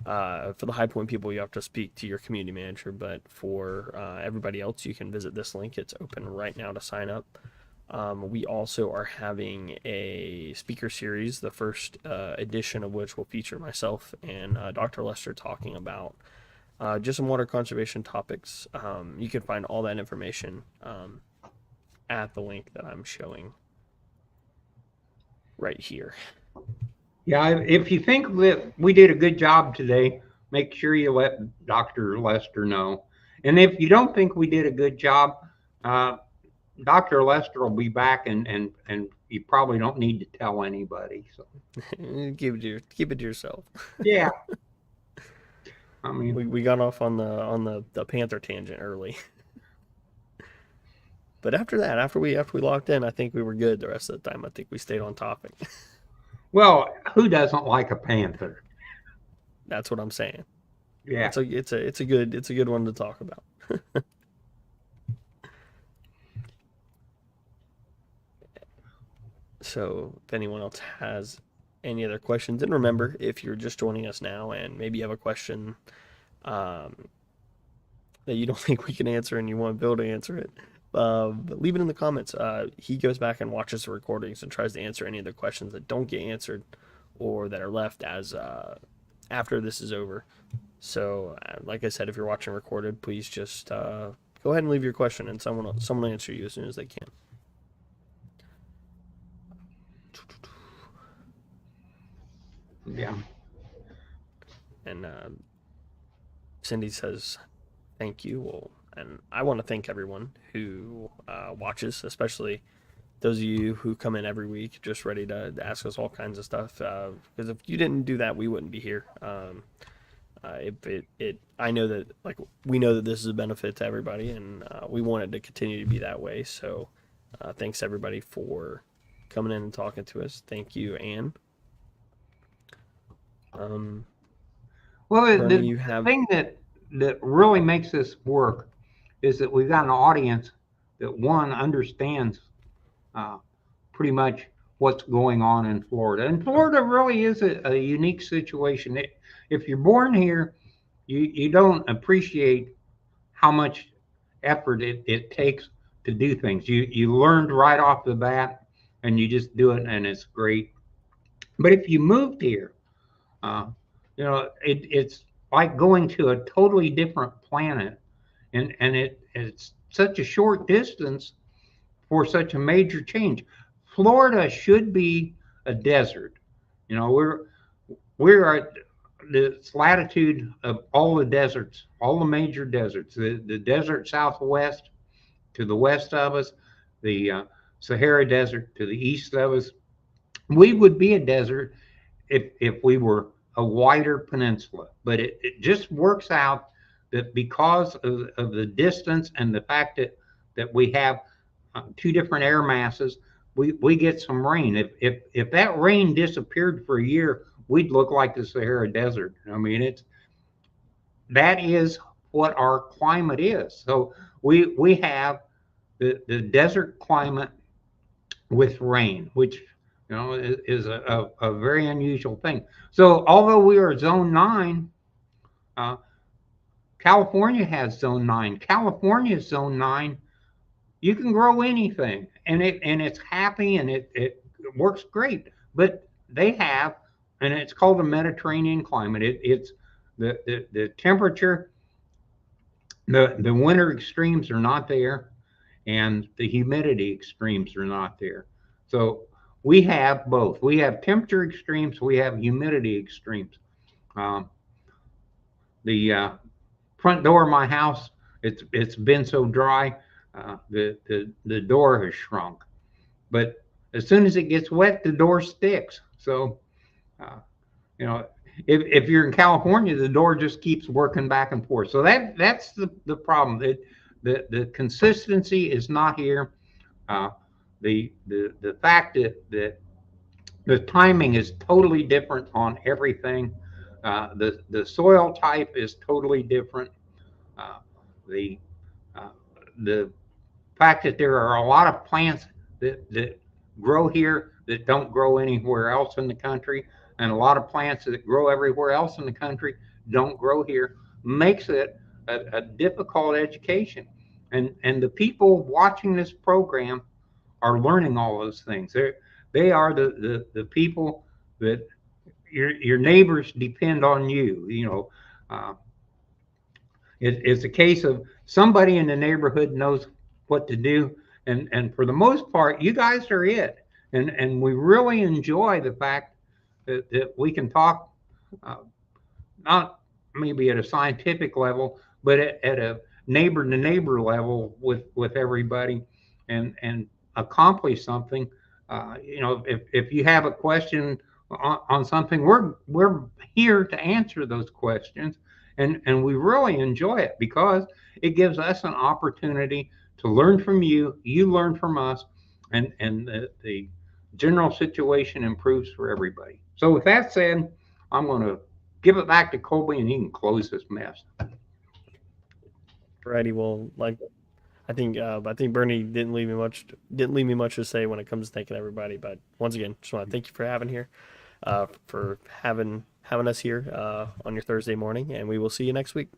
Speaker 2: for the High Point people, you have to speak to your community manager. But for everybody else, you can visit this link. It's open right now to sign up. We also are having a speaker series, the first edition of which will feature myself and Dr. Lester talking about just some water conservation topics. You can find all that information at the link that I'm showing right here.
Speaker 1: Yeah, if you think that we did a good job today, make sure you let Dr. Lester know. And if you don't think we did a good job, uh, Dr. Lester will be back, and you probably don't need to tell anybody. So
Speaker 2: Keep it to yourself.
Speaker 1: yeah, I mean,
Speaker 2: We got off on the Panther tangent early. But after that, after we locked in, I think we were good the rest of the time. I think we stayed on topic.
Speaker 1: well, who doesn't like a panther?
Speaker 2: That's what I'm saying.
Speaker 1: Yeah.
Speaker 2: It's a good one to talk about. So if anyone else has any other questions, and remember, if you're just joining us now and maybe you have a question um, that you don't think we can answer and you want Bill to answer it, leave it in the comments. He goes back and watches the recordings and tries to answer any of the questions that don't get answered or that are left as after this is over. So, like I said, if you're watching recorded, please just go ahead and leave your question, and someone will answer you as soon as they can.
Speaker 1: Yeah.
Speaker 2: And Cindy says, "Thank you." Well, And I want to thank everyone who watches, especially those of you who come in every week just ready to ask us all kinds of stuff. Because if you didn't do that, we wouldn't be here. I know that, like, we know that this is a benefit to everybody, and we want it to continue to be that way. So, thanks everybody for coming in and talking to us. Thank you, Anne.
Speaker 1: Well,
Speaker 2: Bernie, you
Speaker 1: the
Speaker 2: have.
Speaker 1: thing that really makes this work is that we've got an audience that one understands uh, pretty much what's going on in Florida. And Florida really is a unique situation. If you're born here, you don't appreciate how much effort it takes to do things. You learned right off the bat, and you just do it, and it's great. But if you moved here, uh, it's like going to a totally different planet, and it's such a short distance for such a major change. Florida should be a desert. We're at the latitude of all the deserts, all the major deserts, the desert southwest to the west of us, the Sahara Desert to the east of us. We would be a desert if we were a wider peninsula. But it just works out that because of the distance and the fact that we have two different air masses, we get some rain. If that rain disappeared for a year, we'd look like the Sahara Desert. I mean, that is what our climate is. So we have the desert climate with rain, which is a very unusual thing. So although we are zone 9, uh, California has zone 9. California's zone 9. You can grow anything, and it's happy, and it works great. But they have, and it's called a Mediterranean climate. It's the temperature, the winter extremes are not there, and the humidity extremes are not there. So we have both. We have temperature extremes. We have humidity extremes. Um, the front door of my house, it's been so dry, the door has shrunk. But as soon as it gets wet, the door sticks. So, uh, you know, if you're in California, the door just keeps working back and forth. So that's the problem. The consistency is not here. Uh, the fact that the timing is totally different on everything. The soil type is totally different. Uh, the uh, the fact that there are a lot of plants that grow here that don't grow anywhere else in the country, and a lot of plants that grow everywhere else in the country don't grow here, makes it a difficult education. And the people watching this program are learning all those things. They are the people that your neighbors depend on you. It's a case of somebody in the neighborhood knows what to do, and for the most part, you guys are it. And we really enjoy the fact that we can talk, uh, not maybe at a scientific level, but at a neighbor to neighbor level with everybody, and accomplish something. If you have a question on something, we're here to answer those questions, and we really enjoy it because it gives us an opportunity to learn from you. You learn from us, and the general situation improves for everybody. So with that said, I'm going to give it back to Colby, and he can close this mess.
Speaker 2: Righty, well, like, I think Bernie didn't leave me much to say when it comes to thanking everybody. But once again, just want to thank you for having us here on your Thursday morning, and we will see you next week.